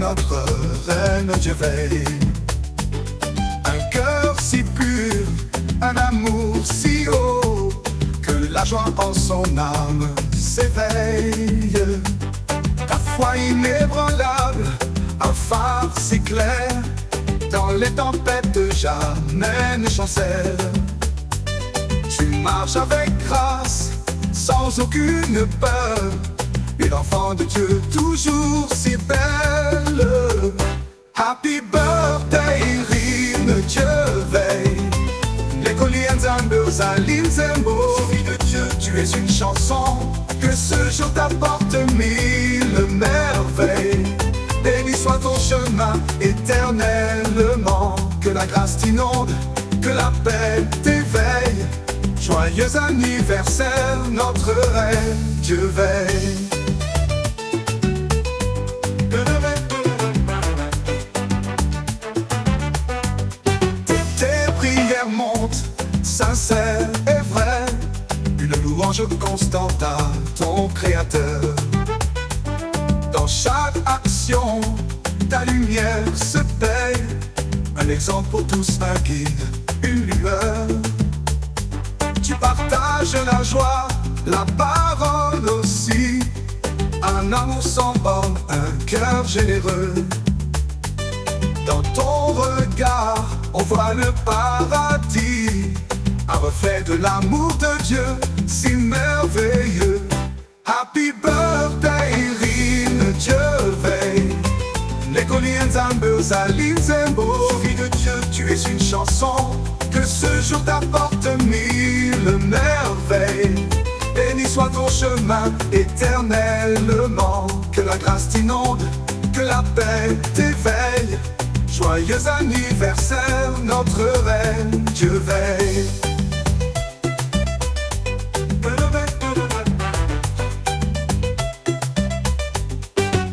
notre reine Dieu veille. Un cœur si pur, un amour si haut, que la joie en son âme s'éveille. Ta foi inébranlable, un phare si clair, dans les tempêtes jamais ne chancelle. Tu marches avec grâce, sans aucune peur, une enfant de Dieu toujours si belle. Happy birthday, Rine, Dieu veille. Les Coliens, Zambos, Aline, Zembo. Fille de Dieu, tu es une chanson, que ce jour t'apporte mille merveilles. Béni soit ton chemin éternellement, que la grâce t'inonde, que la paix t'éveille. Joyeux anniversaire, notre reine, Dieu veille. Tes prières montent, sincères et vraies, une louange constante à ton Créateur. Dans chaque action, ta lumière se paye, un exemple pour tous, un guide, une lueur. Tu partages la joie, la parole aussi, un amour sans borne, un cœur généreux. Dans ton regard, on voit le paradis, un reflet de l'amour de Dieu, si merveilleux. Happy birthday, Rine, Dieu veille. Les Coliens, Zambos, Aline, Zembo. Fille de Dieu, tu es une chanson, que ce jour t'apporte mille merveilles. Béni soit ton chemin éternellement, que la grâce t'inonde, que la paix t'éveille. Joyeux anniversaire, notre reine, Dieu veille.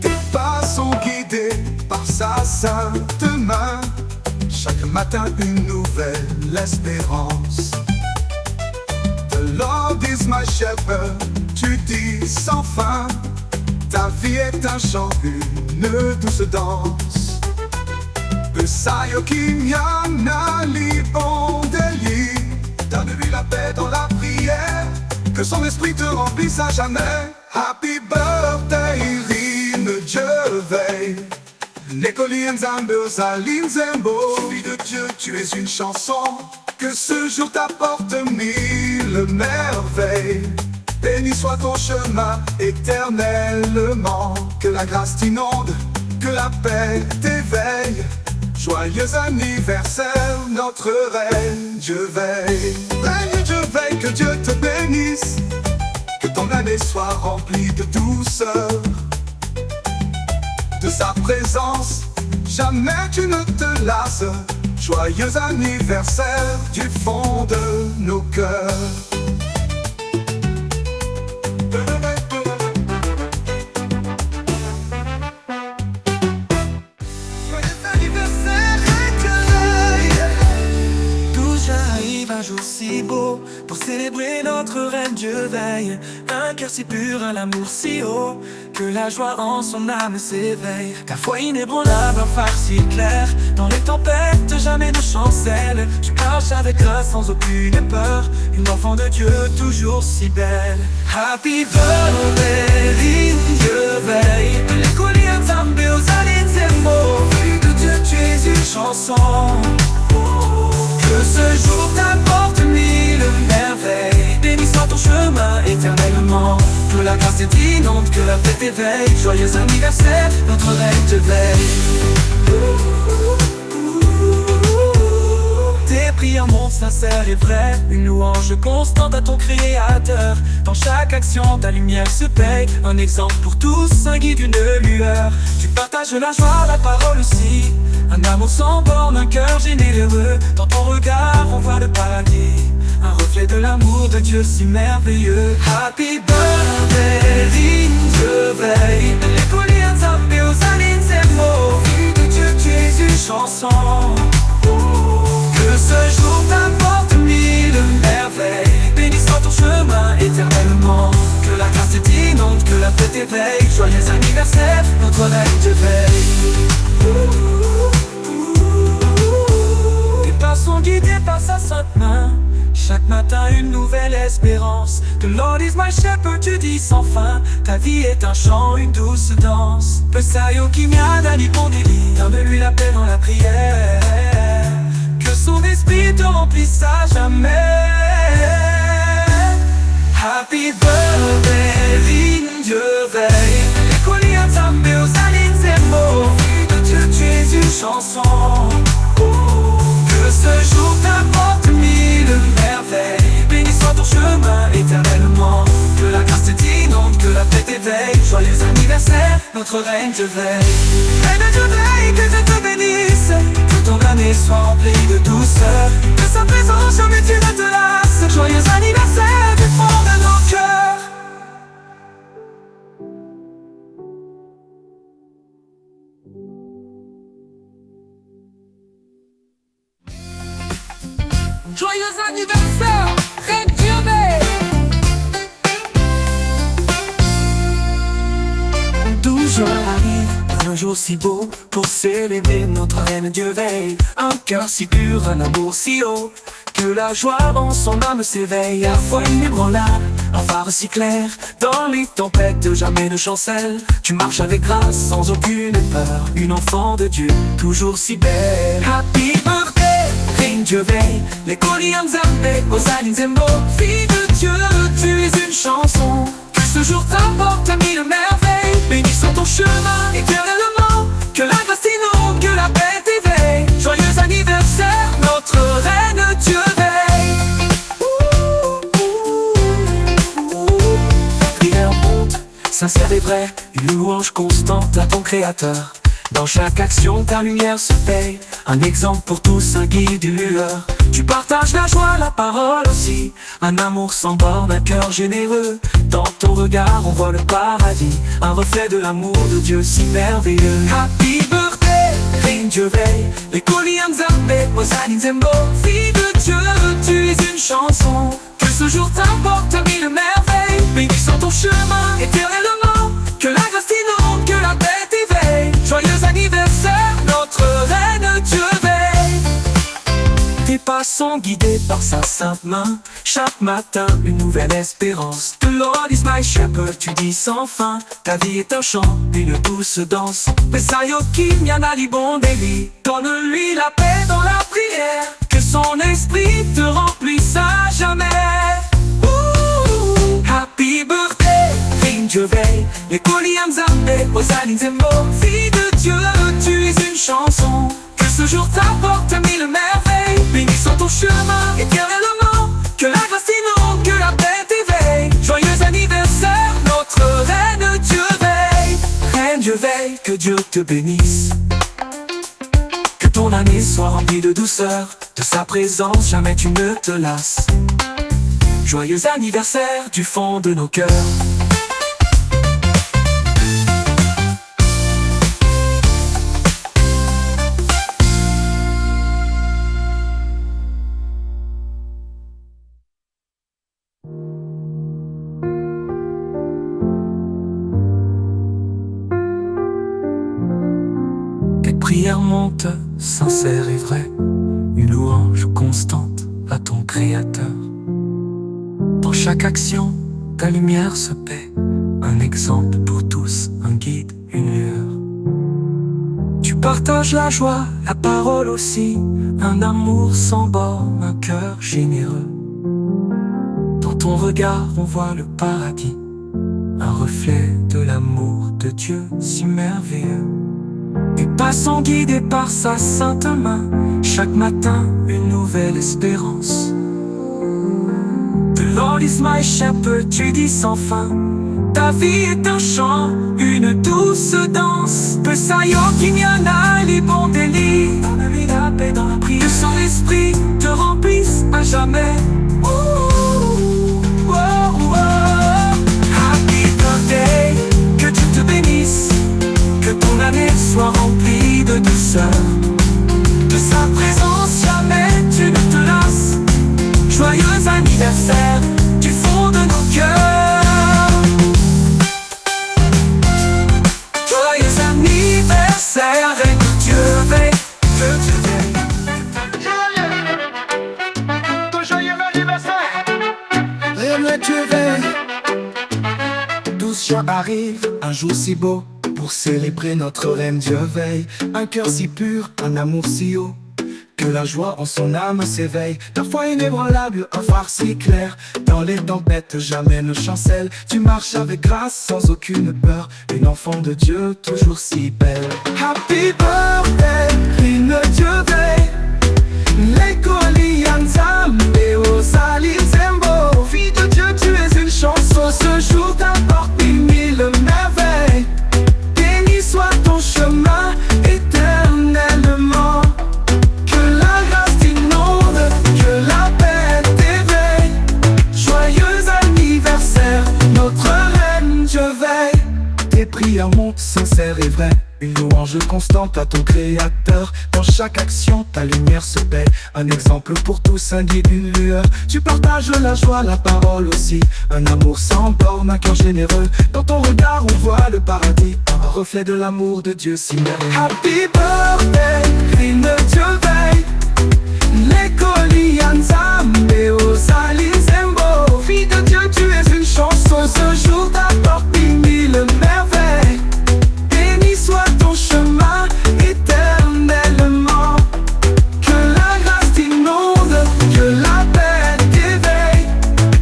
Tes pas sont guidés par sa sainte main, chaque matin une nouvelle espérance. The Lord is my shepherd, tu dis sans fin, ta vie est un chant, une douce danse. Besayo Kinyana Libondeli, donne-lui la paix dans la prière, que son esprit te remplisse à jamais. Happy birthday, Rine, Dieu veille. Les Coliens, Zambos, Aline, Zembo. Fille de Dieu, tu es une chanson, que ce jour t'apporte mille merveilles. Béni soit ton chemin éternellement, que la grâce t'inonde, que la paix t'éveille. Joyeux anniversaire, notre reine, Dieu veille. Reine, Dieu veille, que Dieu te bénisse, que ton année soit remplie de douceur, de sa présence, jamais tu ne te lasses. Joyeux anniversaire du fond de nos cœurs. Un jour si beau pour célébrer notre reine, Dieu veille. Un cœur si pur, un amour si haut, que la joie en son âme s'éveille. Ta foi inébranlable, un phare si clair, dans les tempêtes jamais ne chancelle. Tu marches avec grâce sans aucune peur, une enfant de Dieu toujours si belle. Happy birthday, Rine, Dieu veille. Les Coliens, Zambos, Aline, Zembo. Fille de Dieu, tu es une chanson, que ce jour t'apporte mille merveilles. Béni soit ton chemin éternellement, que la grâce t'inonde, que la paix t'éveille. Joyeux anniversaire, notre reine te veille. Tes prières montent sincères et vraies, une louange constante à ton Créateur. Dans chaque action, ta lumière se paye, un exemple pour tous, un guide, une lueur. Tu partages la joie, la parole aussi, un amour sans borne, un cœur généreux. Dans ton regard, on voit le paradis, un reflet de l'amour de Dieu si merveilleux. Happy birthday, Rine, Dieu veille. Les Coliens, Zambos, Aline, Zembo. Fille de Dieu, tu es une chanson, que ce jour t'apporte mille merveilles. Béni soit ton chemin éternellement, que la grâce t'inonde, que la paix t'éveille. Joyeux anniversaire, notre reine te veille. matin une nouvelle espérance. The Lord is my shepherd, tu dis sans fin. Ta vie est un chant, une douce danse. Pesayo Kimiana ni bon délit, donne-lui la paix dans la prière. Que son esprit te remplisse à jamais. Happy birthday, ligne Dieu veille. Les colis ensemble aux alines et mots. Fille de Dieu, tu es une chanson. Que ce jour t'apporte mille merveilles. Béni soit ton chemin éternellement. Que la grâce t'inonde, que la paix t'éveille. Joyeux anniversaire, notre reine te veille. Reine de Dieu veille, que Dieu te bénisse. Que ton année soit remplie de douceur. Que sa présence jamais tu ne te lasses. Joyeux anniversaire du fond de nos cœurs. Joyeux anniversaire, Reine Dieu veille. 12 jours arrive, un jour si beau pour célébrer notre Reine Dieu veille. Un cœur si pur, un amour si haut, que la joie en son âme s'éveille. À la fois inébranlable, un phare si clair, dans les tempêtes jamais ne chancelle. Tu marches avec grâce, sans aucune peur, une enfant de Dieu, toujours si belle. Happy birthday, Reine Dieu veille. Les colis Nzambe, Rosaline Zembo. Fille de Dieu, tu es une chanson. Que ce jour t'apporte à mille merveilles. Béni soit ton chemin éternellement. Que la grâce t'inonde, que la paix t'éveille. Joyeux anniversaire, notre Reine Dieu veille. Prière monte, sincère et vraie, une louange constante à ton Créateur. Dans chaque action, ta lumière se paye. Un exemple pour tous, un guide, une lueur. Tu partages la joie, la parole aussi. Un amour sans borne, un cœur généreux. Dans ton regard, on voit le paradis. Un reflet de l'amour de Dieu si merveilleux. Happy birthday, Reine Dieu veille. Les colis Nzambe, Rosaline Zembo. Fille de Dieu, tu es une chanson. Que ce jour t'apporte à mille merveilles. Béni soit ton chemin éternellement. Que la grâce t'inonde, que la paix t'éveille. Joyeux anniversaire, notre Reine Dieu veille. Tes pas sont guidés par sa sainte main. Chaque matin, une nouvelle espérance. The Lord is my shepherd, tu dis sans fin. Ta vie est un chant, une douce danse. Pesayo Kimiana li bon délit. Donne-lui la paix dans la prière. Que son esprit te remplisse à jamais. Happy birthday, Reine Dieu veille. Les colis Nzambe, Rosaline Zembo. Fille de Dieu, tu es une chanson. Que ce jour t'apporte à mille merveilles. Béni soit ton chemin éternellement. Que la grâce t'inonde, que la paix t'éveille. Joyeux anniversaire, notre Reine Dieu veille. Reine Dieu veille, que Dieu te bénisse. Que ton année soit remplie de douceur. De sa présence, jamais tu ne te lasses. Joyeux anniversaire du fond de nos cœurs. Tes prières montent, sincères et vraies, une louange constante à ton Créateur. Dans chaque action, ta lumière se paie. Un exemple pour tous, un guide, une lueur. Tu partages la joie, la parole aussi. Un amour sans borne, un cœur généreux. Dans ton regard, on voit le paradis. Un reflet de l'amour de Dieu si merveilleux. Et passant guidés par sa sainte main. Chaque matin, une nouvelle espérance. The Lord is my shepherd, tu dis sans fin. Ta vie est un chant, une douce danse. Pesayo Kimiana li bon délit. Donne-lui la paix dans la prière. Que son esprit te remplisse à jamais. Happy birthday, que Dieu te bénisse. Que ton année soit remplie de douceur. De sa présence jamais tu ne te lasses. Joyeux anniversaire du fond de nos cœurs. Joyeux anniversaire, Reine de Dieu veille. Que Dieu veille. Ton joyeux anniversaire. arrive un jour si beau pour célébrer notre reine, Dieu veille. Un cœur si pur, un amour si haut, que la joie en son âme s'éveille. Ta foi inébranlable, un phare si clair, dans les tempêtes jamais ne chancelle. Tu marches avec grâce, sans aucune peur, une enfant de Dieu toujours si belle. Happy birthday, Reine Dieu veille. Fille de Dieu, tu es une chanson. Ce jour t'apporte mille merveilles. Béni soit ton chemin éternellement. Que la grâce t'inonde, que la paix t'éveille. Joyeux anniversaire, notre reine, Dieu veille. Tes prières montent sincères et vraies, une louange constante à ton créateur. Dans chaque action, ta lumière se paie. Un exemple pour tous, un guide, une lueur. Tu partages la joie, la parole aussi. Un amour sans borne, un cœur généreux. Dans ton regard, on voit le paradis, un reflet de l'amour de Dieu si merveilleux. Happy birthday, Reine Dieu veille. Fille de Dieu, tu es une chanson. Ce jour t'apporte mille merveilles. Béni soit ton chemin éternellement. Que la grâce t'inonde, que la paix t'éveille.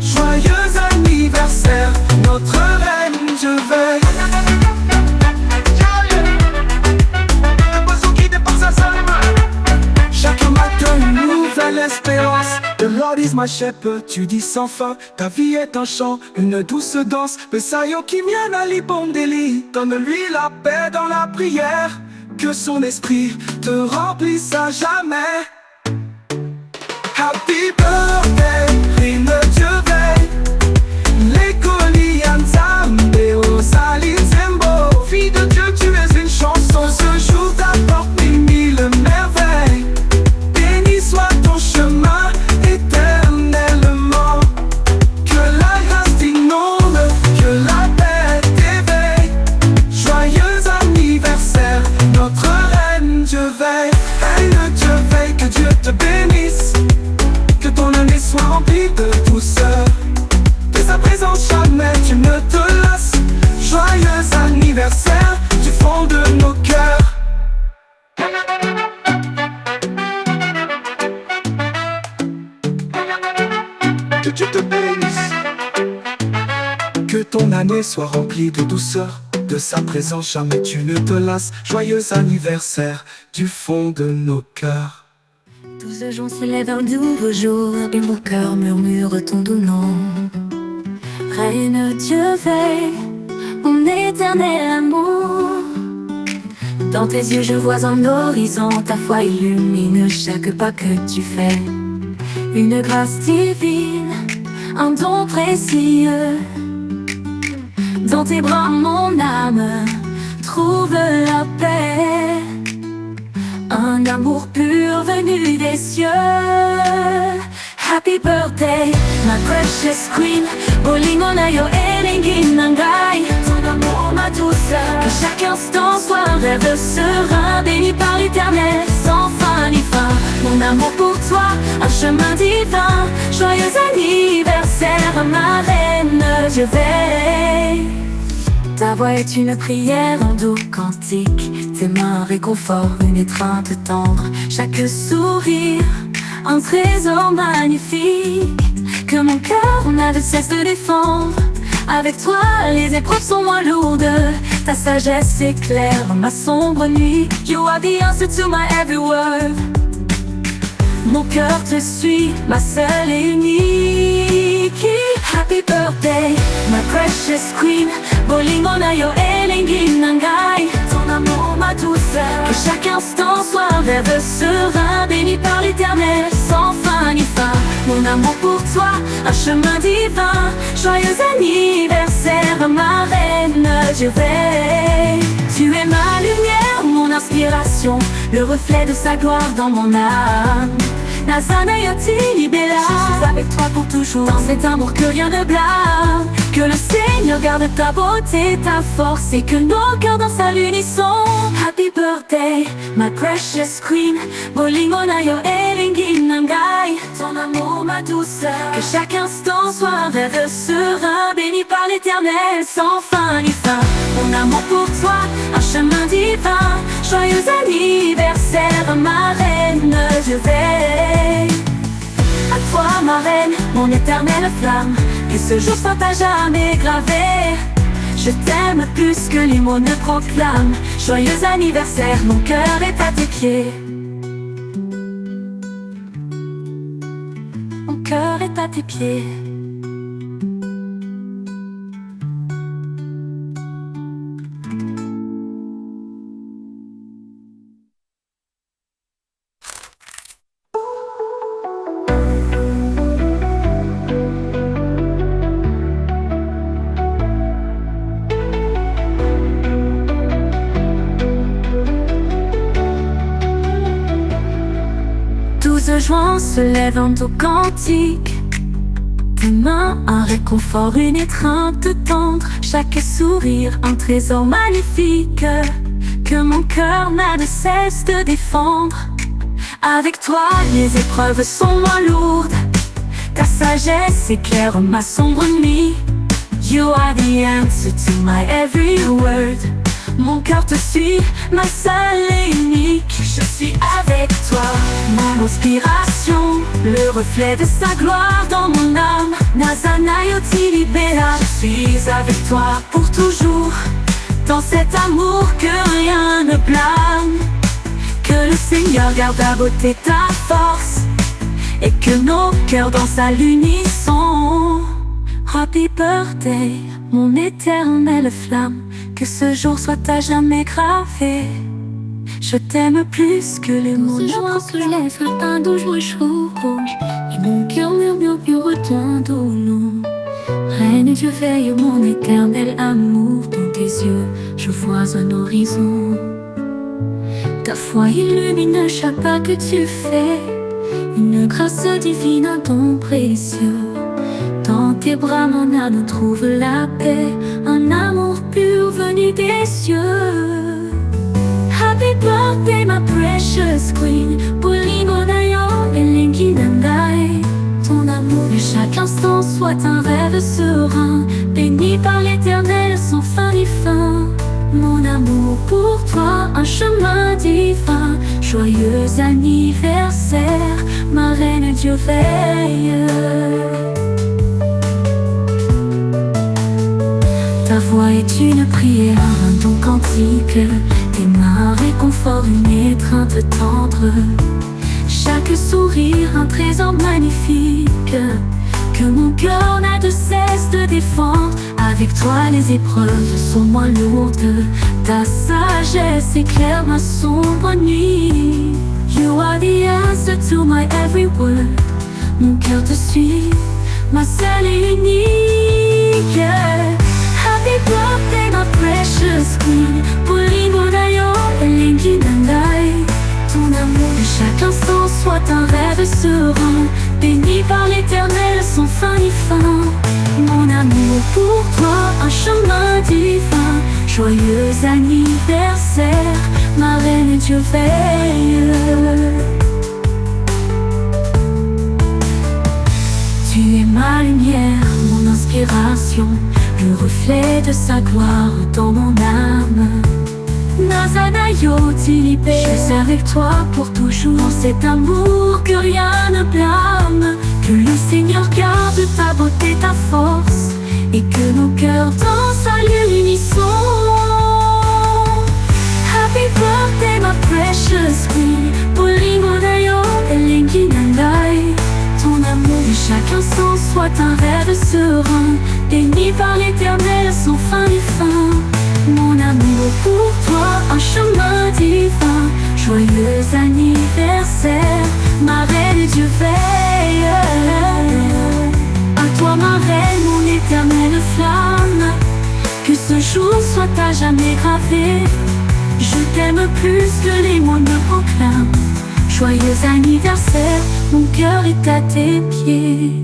Joyeux anniversaire, notre reine, je veille. Un oiseau qui dépasse sa salle. Chaque matin une nouvelle espérance. The Lord is my shepherd, tu dis sans fin. Ta vie est un chant, une douce danse. Pesayo qui vient à l'ibondeli. Donne-lui la paix dans la prière. Que son esprit te remplisse à jamais. Happy birthday, Reine Dieu veille. Fille de Dieu, tu es une chanson. Ce jour t'apporte mille merveilles. Béni soit ton chemin éternellement. Que la grâce t'inonde, que la paix t'éveille. Joyeux anniversaire, notre reine, Dieu veille. Reine Dieu veille, que Dieu te bénisse. Que ton année soit remplie de douceur. De sa présence jamais tu ne te lasses. Joyeux anniversaire du fond de nos cœurs. Que Dieu te bénisse. Que ton année soit remplie de douceur. De sa présence jamais tu ne te lasses. Joyeux anniversaire du fond de nos cœurs. Tout ce jour s'élève un nouveau jour, et mon cœur murmure ton doux nom. Reine Dieu veille, mon éternel amour. Dans tes yeux je vois un horizon, ta foi illumine chaque pas que tu fais. Une grâce divine, un don précieux. Dans tes bras mon âme trouve la paix. Un amour pur venu des cieux. Happy birthday, my precious queen. Bolingona yo elengin nangai. Ton amour, ma douceur. Que chaque instant soit un rêve serein. Béni par l'éternel, sans fin ni fin. Mon amour pour toi, un chemin divin. Joyeux anniversaire, ma reine, je veille. Ta voix est une prière, un doux cantique. Tes mains réconfort, une étreinte tendre. Chaque sourire, un trésor magnifique. Que mon cœur n'a de cesse de défendre. Avec toi, les épreuves sont moins lourdes. Ta sagesse éclaire ma sombre nuit. You are the answer to my every word. Mon cœur te suit, ma seule et unique. Happy birthday, my precious queen. Bolingona yo elengin nangai. Ton amour, ma douceur. Que chaque instant soit un rêve serein. Béni par l'éternel, sans fin ni fin. Mon amour pour toi, un chemin divin. Joyeux anniversaire, ma reine, je veille. Tu es ma lumière, mon inspiration. Le reflet de sa gloire dans mon âme. Nazana Yoti Libella. Je suis avec toi pour toujours. Dans cet amour que rien ne blâme. Que le Seigneur garde ta beauté, ta force. Et que nos cœurs dansent à l'unisson. Happy birthday, my precious queen. Bolingo na yo elingi nangai. Ton amour, ma douceur. Que chaque instant soit un rêve serein, béni par l'éternel, sans fin ni fin. Mon amour pour toi, un chemin divin. Joyeux anniversaire, ma reine, je vais. À toi, ma reine, mon éternelle flamme. Que ce jour soit à jamais gravé. Je t'aime plus que les mots ne proclament. Joyeux anniversaire, mon cœur est à tes pieds. Mon cœur est à tes pieds. Juin se lève un doux cantique. Tes mains, un réconfort, une étreinte tendre. Chaque sourire, un trésor magnifique que mon cœur n'a de cesse de défendre. Avec toi, les épreuves sont moins lourdes. Ta sagesse éclaire ma sombre nuit. You are the answer to my every word. Mon cœur te suit, ma seule et unique. Je suis avec toi, mon inspiration, le reflet de sa gloire dans mon âme. Nazanayoti libera. Je suis avec toi pour toujours, dans cet amour que rien ne blâme. Que le Seigneur garde à beauté ta force, et que nos cœurs dansent à l'unisson. Happy birthday, mon éternelle flamme. Que ce jour soit à jamais gravé. Je t'aime plus que les mots ne proclament. Un doux jour et mon cœur murmure ton doux nom. Reine, Dieu veille mon éternel amour. Dans tes yeux, je vois un horizon. Ta foi illumine chaque pas que tu fais. Une grâce divine, un don précieux. Dans tes bras, mon âme trouve la paix. Un amour pur venu des cieux. Happy birthday, my precious queen. Bolingo na yo elingi nangai. Ton amour et chaque instant soit un rêve serein, béni par l'éternel sans fin ni fin. Mon amour pour toi, un chemin divin. Joyeux anniversaire, ma reine, Dieu veille. Ta voix est une prière, un don cantique. Tes mains réconfortent, une étreinte tendre. Chaque sourire, un trésor magnifique que mon cœur n'a de cesse de défendre. Avec toi, les épreuves sont moins lourdes. Ta sagesse éclaire ma sombre nuit. You are the answer to my every word. Mon cœur te suit, ma seule et unique. Happy birthday, my precious queen. Bolingo na yo elingi nangai. Ton amour de chaque instant soit un rêve serein, béni par l'éternel sans fin ni fin. Mon amour pour toi, un chemin divin. Joyeux anniversaire, ma reine, Dieu veille. Tu es ma lumière, mon inspiration, le reflet de sa gloire dans mon âme. Nazanayoti libera. Je suis avec toi pour toujours, dans cet amour que rien ne blâme. Que le Seigneur garde ta beauté, ta force, et que nos cœurs dansent à l'unisson. Happy birthday, my precious queen. Bolingo na yo elingi nangai. Ton amour de chaque instant soit un rêve serein, béni par l'éternel sans fin ni fin. Mon amour pour toi, un chemin divin. Joyeux anniversaire, ma reine, Dieu veille. À toi, ma reine, mon éternelle flamme. Que ce jour soit à jamais gravé. Je t'aime plus que les mots ne proclament. Joyeux anniversaire, mon cœur est à tes pieds.